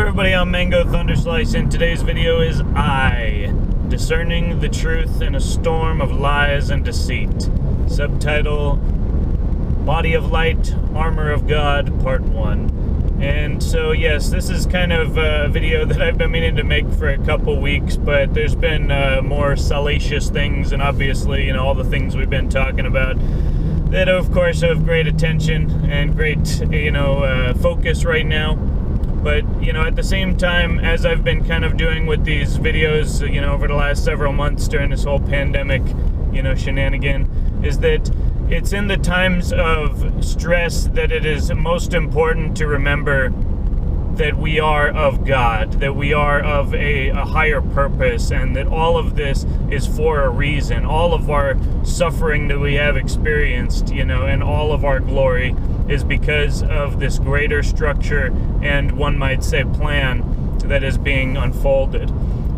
everybody, I'm Mango Thunderslice, and today's video is Discerning the Truth in a Storm of Lies and Deceit. Subtitle, Body of Light, Armor of God, Part 1. And so, yes, this is kind of a video that I've been meaning to make for a couple weeks, but there's been more salacious things, and obviously, all the things we've been talking about that, of course, have great attention and great, focus right now. But, at the same time, as I've been kind of doing with these videos, over the last several months during this whole pandemic, shenanigan, is that it's in the times of stress that it is most important to remember that we are of God, that we are of a higher purpose, and that all of this is for a reason. All of our suffering that we have experienced, and all of our glory is because of this greater structure and, one might say, plan that is being unfolded.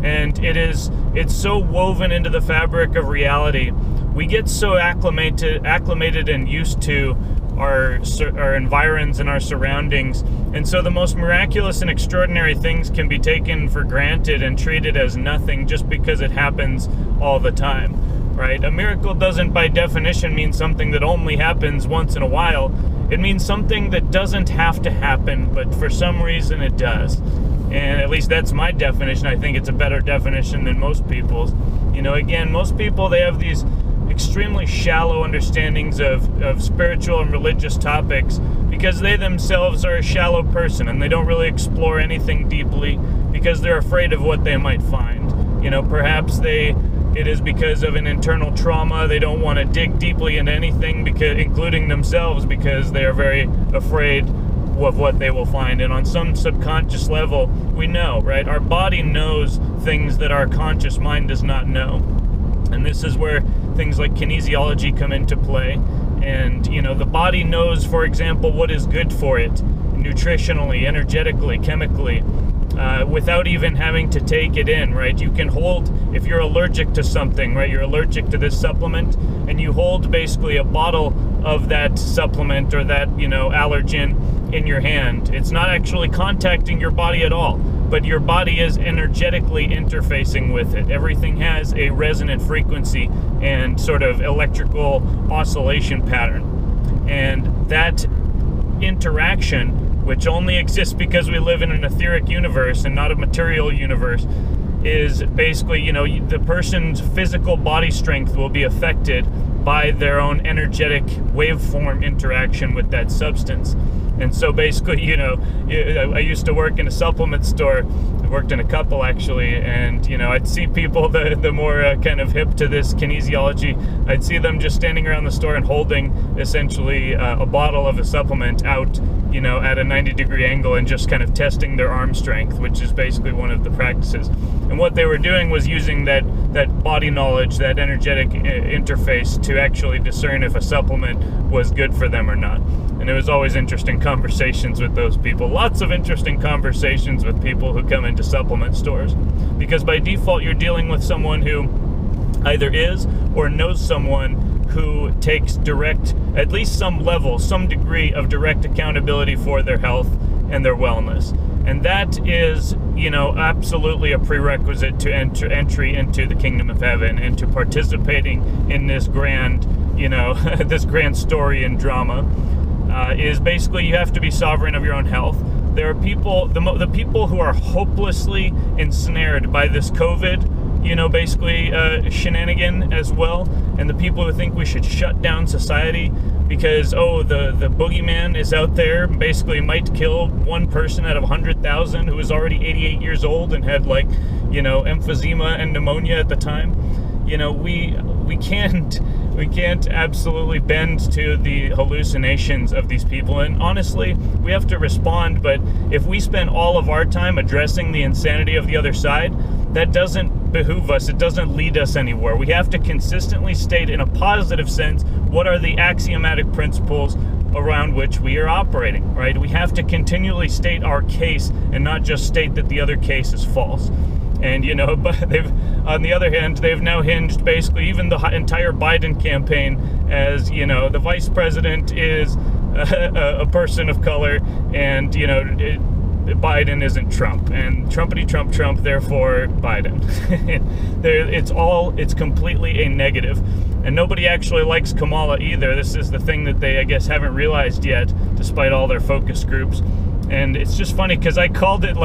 And it's so woven into the fabric of reality. We get so acclimated and used to our environs and our surroundings, and so the most miraculous and extraordinary things can be taken for granted and treated as nothing just because it happens all the time, right? A miracle doesn't by definition mean something that only happens once in a while. It means something that doesn't have to happen, but for some reason it does. And at least that's my definition. I think it's a better definition than most people's. Again, most people, they have these extremely shallow understandings of spiritual and religious topics because they themselves are a shallow person and they don't really explore anything deeply because they're afraid of what they might find. Perhaps it is because of an internal trauma. They don't want to dig deeply into anything, including themselves, because they are very afraid of what they will find. And on some subconscious level, we know, right? Our body knows things that our conscious mind does not know. And this is where things like kinesiology come into play. And, the body knows, for example, what is good for it, nutritionally, energetically, chemically, without even having to take it in, right? You can hold, if you're allergic to something, right? You're allergic to this supplement, and you hold basically a bottle of that supplement or that, allergen in your hand. It's not actually contacting your body at all, but your body is energetically interfacing with it. Everything has a resonant frequency and sort of electrical oscillation pattern. And that interaction, which only exists because we live in an etheric universe and not a material universe, is basically, the person's physical body strength will be affected by their own energetic waveform interaction with that substance. And so basically, I used to work in a supplement store. I worked in a couple, actually, and, I'd see people, the more kind of hip to this kinesiology, I'd see them just standing around the store and holding, essentially, a bottle of a supplement out, at a 90-degree angle and just kind of testing their arm strength, which is basically one of the practices. And what they were doing was using that body knowledge, that energetic interface to actually discern if a supplement was good for them or not. And it was always interesting conversations with those people. Lots of interesting conversations with people who come into supplement stores. Because by default, you're dealing with someone who either is or knows someone who takes direct, at least some level, some degree of direct accountability for their health and their wellness. And that is, absolutely a prerequisite to entry into the kingdom of heaven and to participating in this grand, this grand story and drama. Is basically you have to be sovereign of your own health. There are people, the people who are hopelessly ensnared by this COVID, basically shenanigan as well, and the people who think we should shut down society because, the boogeyman is out there, basically might kill one person out of 100,000 who was already 88 years old and had emphysema and pneumonia at the time. We can't absolutely bend to the hallucinations of these people. And honestly, we have to respond. But if we spend all of our time addressing the insanity of the other side, that doesn't behoove us. It doesn't lead us anywhere. We have to consistently state in a positive sense what are the axiomatic principles around which we are operating, right? We have to continually state our case and not just state that the other case is false. And, but on the other hand, they've now hinged basically even the entire Biden campaign as, the vice president is a person of color and, Biden isn't Trump, and Trumpity Trump, therefore Biden. It's completely a negative. And nobody actually likes Kamala either. This is the thing that they, I guess, haven't realized yet, despite all their focus groups. And it's just funny because I called it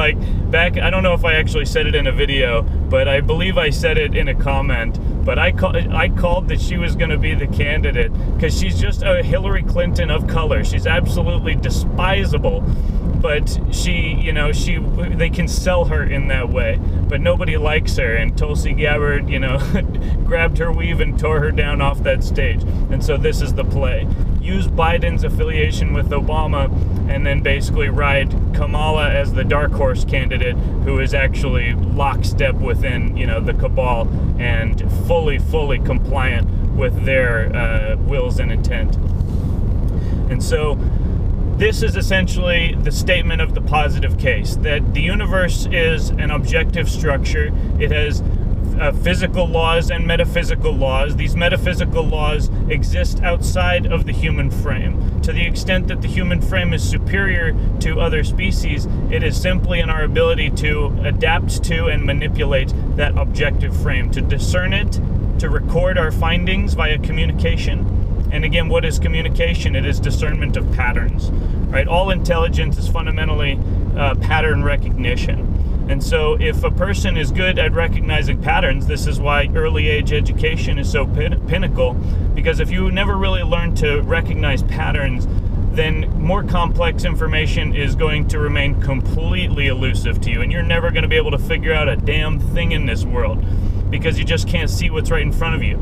back, I don't know if I actually said it in a video, but I believe I said it in a comment. But I called that she was going to be the candidate because she's just a Hillary Clinton of color. She's absolutely despisable. But they can sell her in that way. But nobody likes her. And Tulsi Gabbard, grabbed her weave and tore her down off that stage. And so this is the play. Use Biden's affiliation with Obama and then basically ride Kamala as the dark horse candidate who is actually lockstep within, the cabal and fully compliant with their wills and intent. And so this is essentially the statement of the positive case, that the universe is an objective structure. It has physical laws and metaphysical laws. These metaphysical laws exist outside of the human frame. To the extent that the human frame is superior to other species, it is simply in our ability to adapt to and manipulate that objective frame, to discern it, to record our findings via communication. And again, what is communication? It is discernment of patterns, right? All intelligence is fundamentally pattern recognition. And so if a person is good at recognizing patterns, this is why early age education is so pinnacle, because if you never really learn to recognize patterns, then more complex information is going to remain completely elusive to you, and you're never going to be able to figure out a damn thing in this world because you just can't see what's right in front of you.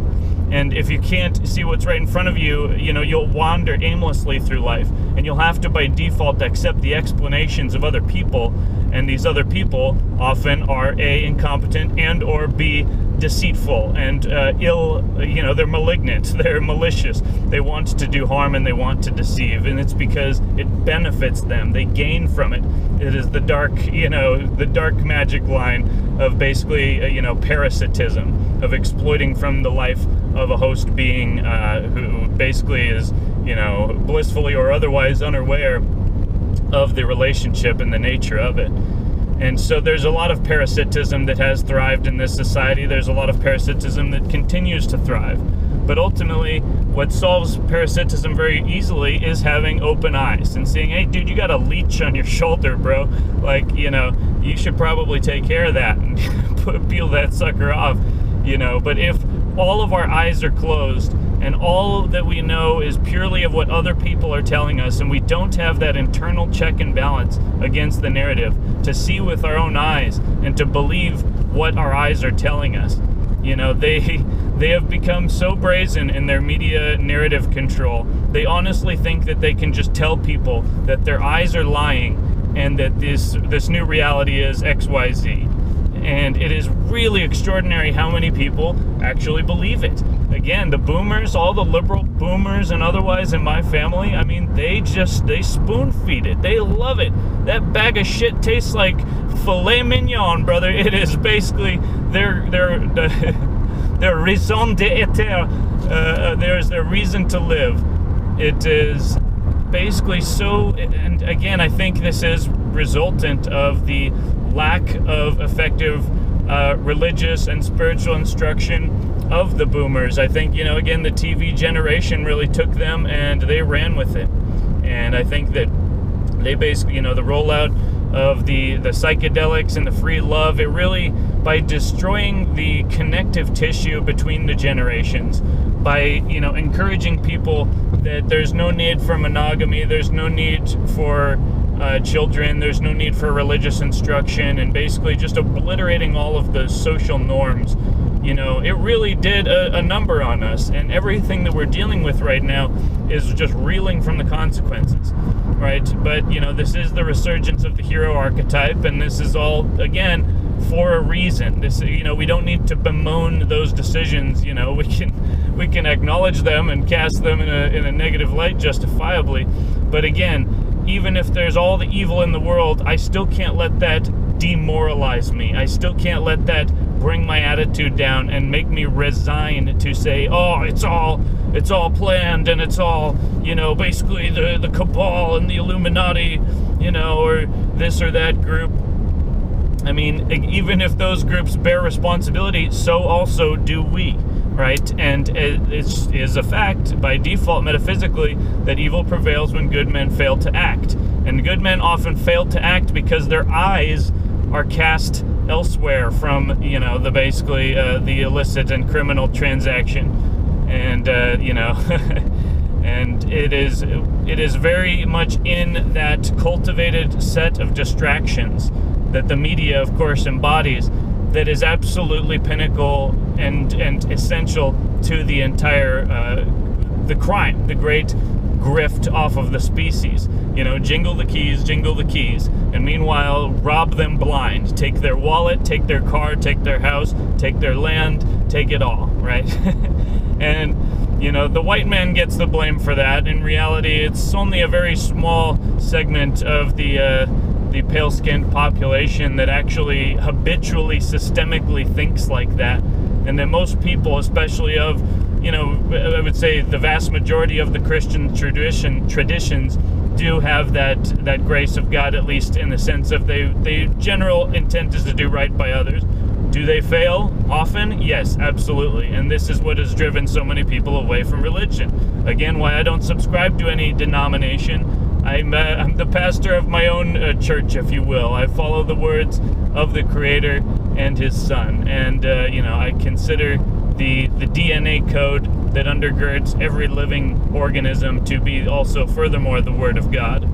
And if you can't see what's right in front of you, you'll wander aimlessly through life, and you'll have to by default accept the explanations of other people, and these other people often are A, incompetent, and or B, deceitful and they're malignant, they're malicious, they want to do harm and they want to deceive, and it's because it benefits them, they gain from it. It is the dark magic line of basically parasitism, of exploiting from the life of a host being who basically is blissfully or otherwise unaware of the relationship and the nature of it. And so there's a lot of parasitism that has thrived in this society. There's a lot of parasitism that continues to thrive. But ultimately, what solves parasitism very easily is having open eyes and seeing, hey, dude, you got a leech on your shoulder, bro. You should probably take care of that and peel that sucker off, But if all of our eyes are closed and all that we know is purely of what other people are telling us, and we don't have that internal check and balance against the narrative to see with our own eyes and to believe what our eyes are telling us. They have become so brazen in their media narrative control. They honestly think that they can just tell people that their eyes are lying and that this new reality is XYZ. And it is really extraordinary how many people actually believe it. Again, the boomers, all the liberal boomers and otherwise in my family, they spoon feed it. They love it. That bag of shit tastes like filet mignon, brother. It is basically their raison d'être. There's their reason to live. It is basically so, and again, I think this is resultant of the lack of effective religious and spiritual instruction of the boomers. I think, again, the TV generation really took them and they ran with it. And I think that they basically, the rollout of the psychedelics and the free love, it really, by destroying the connective tissue between the generations, by, encouraging people that there's no need for monogamy, there's no need for children, there's no need for religious instruction, and basically just obliterating all of the social norms, it really did a number on us, and everything that we're dealing with right now is just reeling from the consequences, right? But, this is the resurgence of the hero archetype, and this is all, again, for a reason. This, we don't need to bemoan those decisions, we can acknowledge them and cast them in a negative light justifiably, but again, even if there's all the evil in the world, I still can't let that demoralize me. I still can't let that bring my attitude down and make me resign to say, oh, it's all planned and it's all, basically the cabal and the Illuminati or this or that group. I mean, even if those groups bear responsibility, so also do we, right? And it is a fact, by default, metaphysically, that evil prevails when good men fail to act. And good men often fail to act because their eyes are cast elsewhere from, the basically the illicit and criminal transaction. And, and it is very much in that cultivated set of distractions that the media, of course, embodies, that is absolutely pinnacle and essential to the entire the crime, the great grift off of the species. Jingle the keys, and meanwhile rob them blind, take their wallet, take their car, take their house, take their land, take it all, right? And the white man gets the blame for that. In reality, it's only a very small segment of the pale-skinned population that actually habitually, systemically thinks like that. And that most people, especially of, I would say the vast majority of the Christian traditions do have that grace of God, at least in the sense of they general intent is to do right by others. Do they fail often? Yes, absolutely. And this is what has driven so many people away from religion. Again, why I don't subscribe to any denomination. I'm the pastor of my own church, if you will. I follow the words of the Creator and His Son. And, I consider the DNA code that undergirds every living organism to be also, furthermore, the Word of God.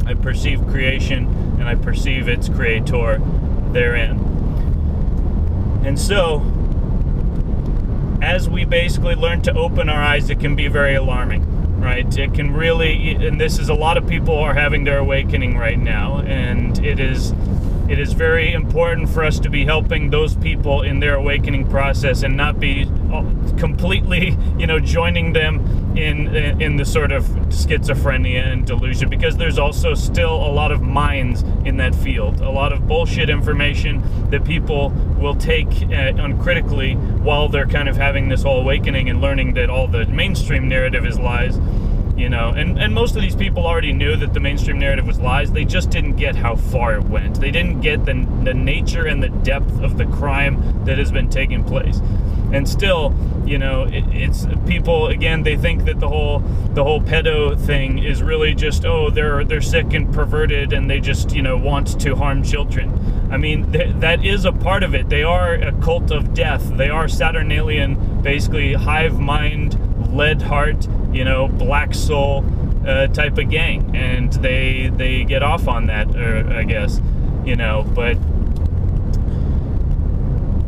I perceive creation, and I perceive its Creator therein. And so, as we basically learn to open our eyes, it can be very alarming. Right? It can really, and this is a lot of people are having their awakening right now, and it is very important for us to be helping those people in their awakening process and not be completely, joining them in the sort of schizophrenia and delusion, because there's also still a lot of minds in that field, a lot of bullshit information that people will take uncritically while they're kind of having this whole awakening and learning that all the mainstream narrative is lies. And most of these people already knew that the mainstream narrative was lies. They just didn't get how far it went. They didn't get the nature and the depth of the crime that has been taking place. And still, it's people, again, they think that the whole pedo thing is really just, they're sick and perverted and they just, want to harm children. I mean, that is a part of it. They are a cult of death. They are Saturnalian, basically hive mind, lead heart, black soul type of gang, and they get off on that, I guess, but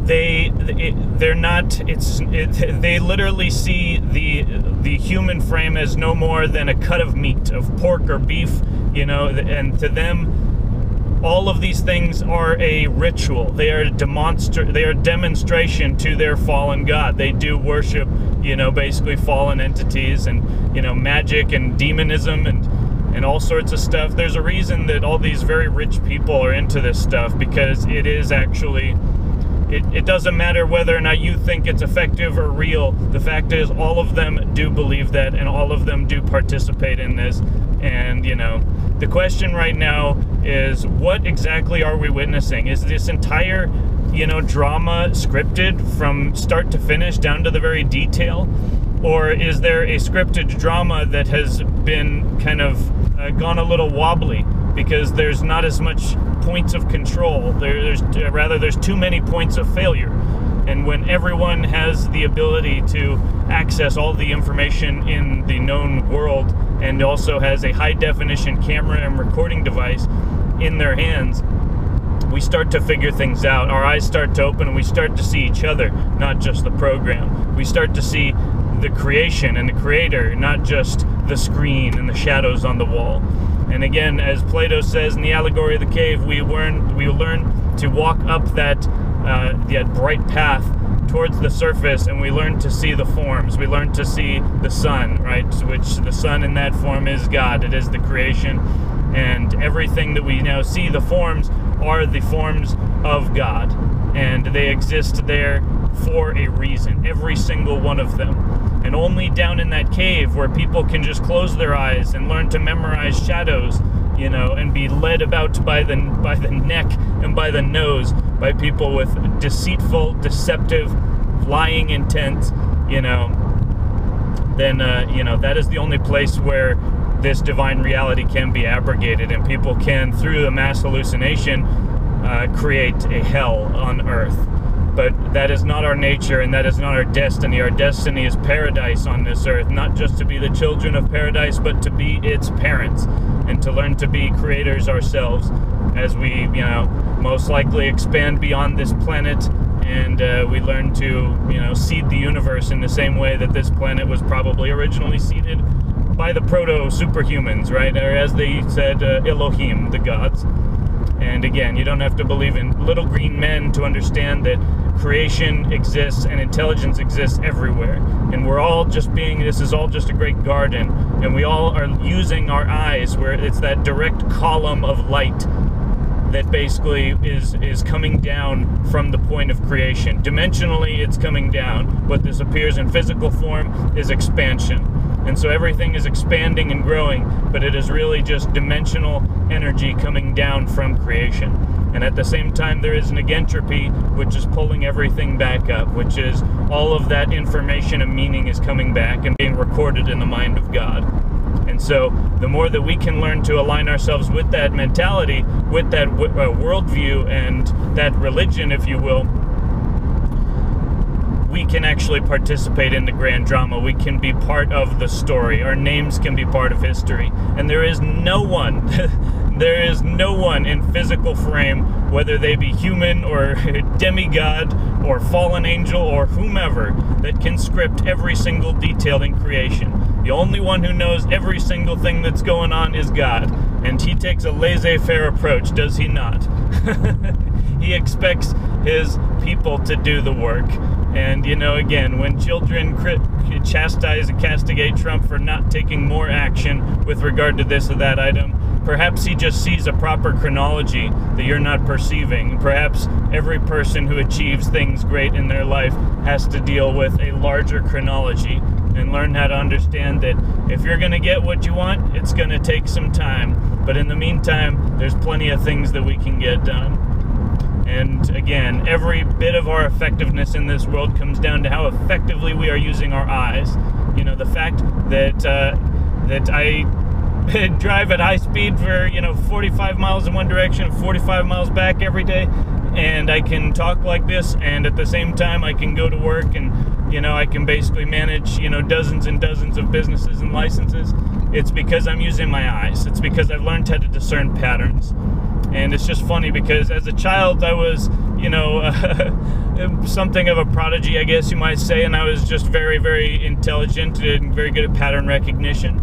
they're not. They literally see the human frame as no more than a cut of meat, of pork or beef, and to them, all of these things are a ritual. They are demonstration to their fallen god. They do worship, basically fallen entities and, magic and demonism and all sorts of stuff. There's a reason that all these very rich people are into this stuff, because it is actually, it doesn't matter whether or not you think it's effective or real. The fact is, all of them do believe that, and all of them do participate in this. And, the question right now is, what exactly are we witnessing? Is this entire, drama scripted from start to finish down to the very detail? Or is there a scripted drama that has been kind of gone a little wobbly because there's not as much points of control? There's too many points of failure. And when everyone has the ability to access all the information in the known world and also has a high-definition camera and recording device in their hands, we start to figure things out. Our eyes start to open and we start to see each other, not just the program. We start to see the creation and the creator, not just the screen and the shadows on the wall. And again, as Plato says in the allegory of the cave, we learn to walk up that bright path towards the surface, and we learn to see the forms. We learn to see the sun, right? Which the sun in that form is God. It is the creation. And everything that we now see, the forms, are the forms of God. And they exist there for a reason, every single one of them. And only down in that cave, where people can just close their eyes and learn to memorize shadows you know, and be led about by the neck and by the nose by people with deceitful, deceptive, lying intent, you know, then, you know, that is the only place where this divine reality can be abrogated, and people can, through the mass hallucination, create a hell on earth. But that is not our nature, and that is not our destiny. Our destiny is paradise on this earth, not just to be the children of paradise, but to be its parents, and to learn to be creators ourselves as we, you know, most likely expand beyond this planet, and we learn to, you know, seed the universe in the same way that this planet was probably originally seeded by the proto-superhumans, right? Or as they said, Elohim, the gods. And again, you don't have to believe in little green men to understand that creation exists and intelligence exists everywhere. And we're all just being, this is all just a great garden, and we all are using our eyes, where it's that direct column of light that basically is coming down from the point of creation. Dimensionally, it's coming down. What this appears in physical form is expansion. And so everything is expanding and growing, but it is really just dimensional energy coming down from creation. And at the same time, there is an negentropy, which is pulling everything back up, which is all of that information and meaning is coming back and being recorded in the mind of God. And so the more that we can learn to align ourselves with that mentality, with that worldview and that religion, if you will, we can actually participate in the grand drama. We can be part of the story. Our names can be part of history. And there is no one, there is no one in physical frame, whether they be human or demigod or fallen angel or whomever, that can script every single detail in creation. The only one who knows every single thing that's going on is God. And he takes a laissez-faire approach, does he not? He expects his people to do the work. And, you know, again, when children chastise and castigate Trump for not taking more action with regard to this or that item, perhaps he just sees a proper chronology that you're not perceiving. Perhaps every person who achieves things great in their life has to deal with a larger chronology, and learn how to understand that if you're going to get what you want, it's going to take some time. But in the meantime, there's plenty of things that we can get done. And again, every bit of our effectiveness in this world comes down to how effectively we are using our eyes. You know, the fact that that I drive at high speed for, you know, 45 miles in one direction, 45 miles back every day, and I can talk like this, and at the same time I can go to work, and, you know, I can basically manage, you know, dozens and dozens of businesses and licenses. It's because I'm using my eyes. It's because I've learned how to discern patterns. And it's just funny because as a child I was, you know, something of a prodigy, I guess you might say, and I was just very, very intelligent and very good at pattern recognition.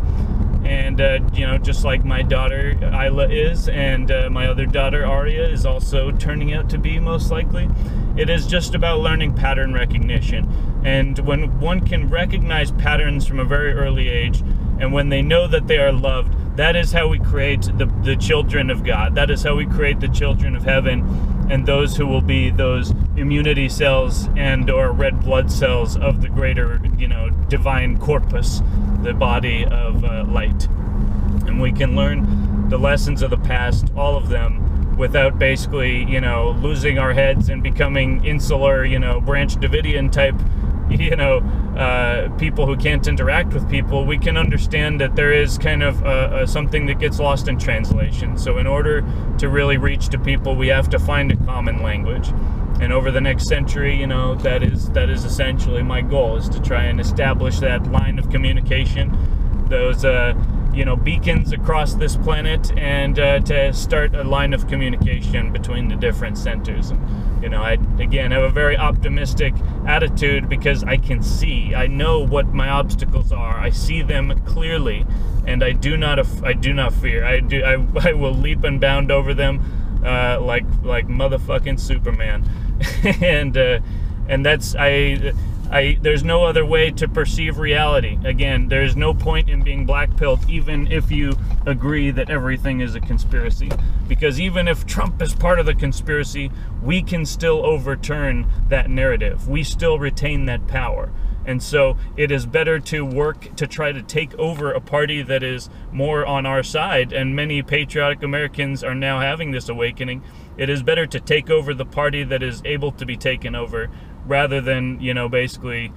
And, you know, just like my daughter Isla is, and my other daughter Aria is also turning out to be, most likely. It is just about learning pattern recognition. And when one can recognize patterns from a very early age, and when they know that they are loved, that is how we create the children of God. That is how we create the children of heaven, and those who will be those immunity cells and or red blood cells of the greater, you know, divine corpus, the body of light. And we can learn the lessons of the past, all of them, without basically, you know, losing our heads and becoming insular, you know, Branch Davidian type, you know, people who can't interact with people. We can understand that there is kind of something that gets lost in translation. So in order to really reach to people, we have to find a common language. And over the next century, you know, that is essentially my goal, is to try and establish that line of communication, those you know, beacons across this planet, and to start a line of communication between the different centers. And, you know, I again have a very optimistic attitude because I can see, I know what my obstacles are. I see them clearly, and I do not fear. I will leap and bound over them like motherfucking Superman. And that's There's no other way to perceive reality. Again, there's no point in being black-pilled, even if you agree that everything is a conspiracy. Because even if Trump is part of the conspiracy, we can still overturn that narrative. We still retain that power. And so it is better to work to try to take over a party that is more on our side, and many patriotic Americans are now having this awakening. It is better to take over the party that is able to be taken over, rather than, basically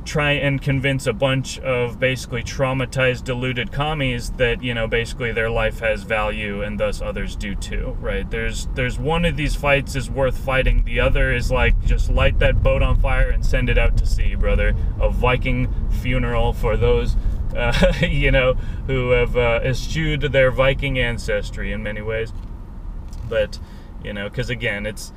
try and convince a bunch of basically traumatized, deluded commies that, basically their life has value and thus others do too, right? There's one of these fights is worth fighting. The other is like, just light that boat on fire and send it out to sea, brother. A Viking funeral for those, who have eschewed their Viking ancestry in many ways. But, because again, it's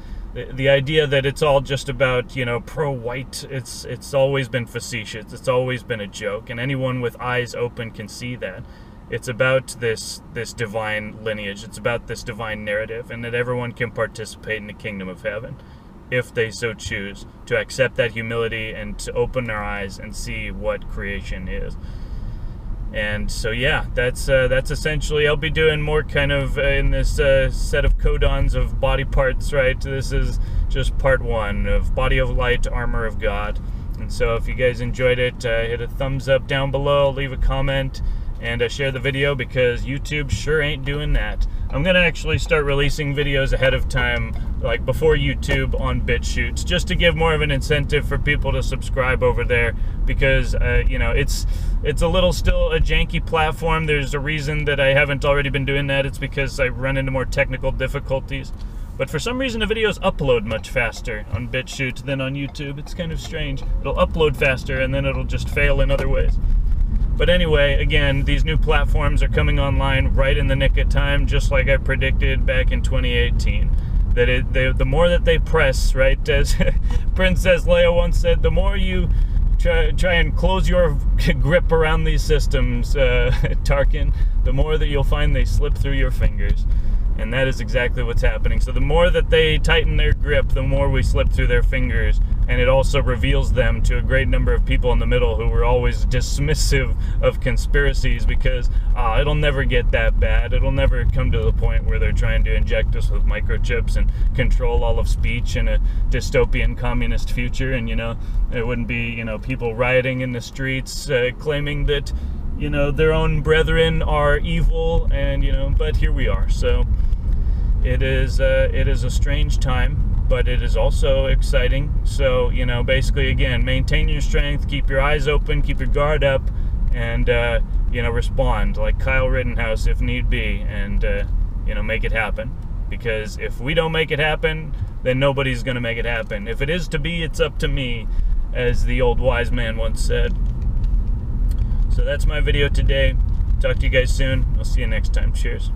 the idea that it's all just about, pro-white, it's always been facetious. It's always been a joke, and anyone with eyes open can see that. It's about this divine lineage. It's about this divine narrative, and that everyone can participate in the kingdom of heaven if they so choose to accept that humility and to open their eyes and see what creation is. And so, yeah, that's essentially, I'll be doing more kind of in this set of codons of body parts, right? This is just part 1 of Body of Light, Armor of God. And so if you guys enjoyed it, hit a thumbs up down below, leave a comment, and share the video, because YouTube sure ain't doing that. I'm going to actually start releasing videos ahead of time, like before YouTube, on BitChute, just to give more of an incentive for people to subscribe over there, because, it's a little still a janky platform. There's a reason that I haven't already been doing that. It's because I run into more technical difficulties. But for some reason, the videos upload much faster on BitChute than on YouTube. It's kind of strange. It'll upload faster, and then it'll just fail in other ways. But anyway, again, these new platforms are coming online right in the nick of time, just like I predicted back in 2018. That the more that they press, right, as Princess Leia once said, the more you try and close your grip around these systems, Tarkin, the more that you'll find they slip through your fingers. And that is exactly what's happening. So the more that they tighten their grip, the more we slip through their fingers. And it also reveals them to a great number of people in the middle who were always dismissive of conspiracies, because it'll never get that bad. It'll never come to the point where they're trying to inject us with microchips and control all of speech in a dystopian communist future. And, it wouldn't be, people rioting in the streets claiming that, their own brethren are evil, and, but here we are. So it is a strange time, but it is also exciting. So, basically, again, maintain your strength, keep your eyes open, keep your guard up, and, respond like Kyle Rittenhouse if need be, and, make it happen. Because if we don't make it happen, then nobody's going to make it happen. If it is to be, it's up to me, as the old wise man once said. So that's my video today. Talk to you guys soon. I'll see you next time. Cheers.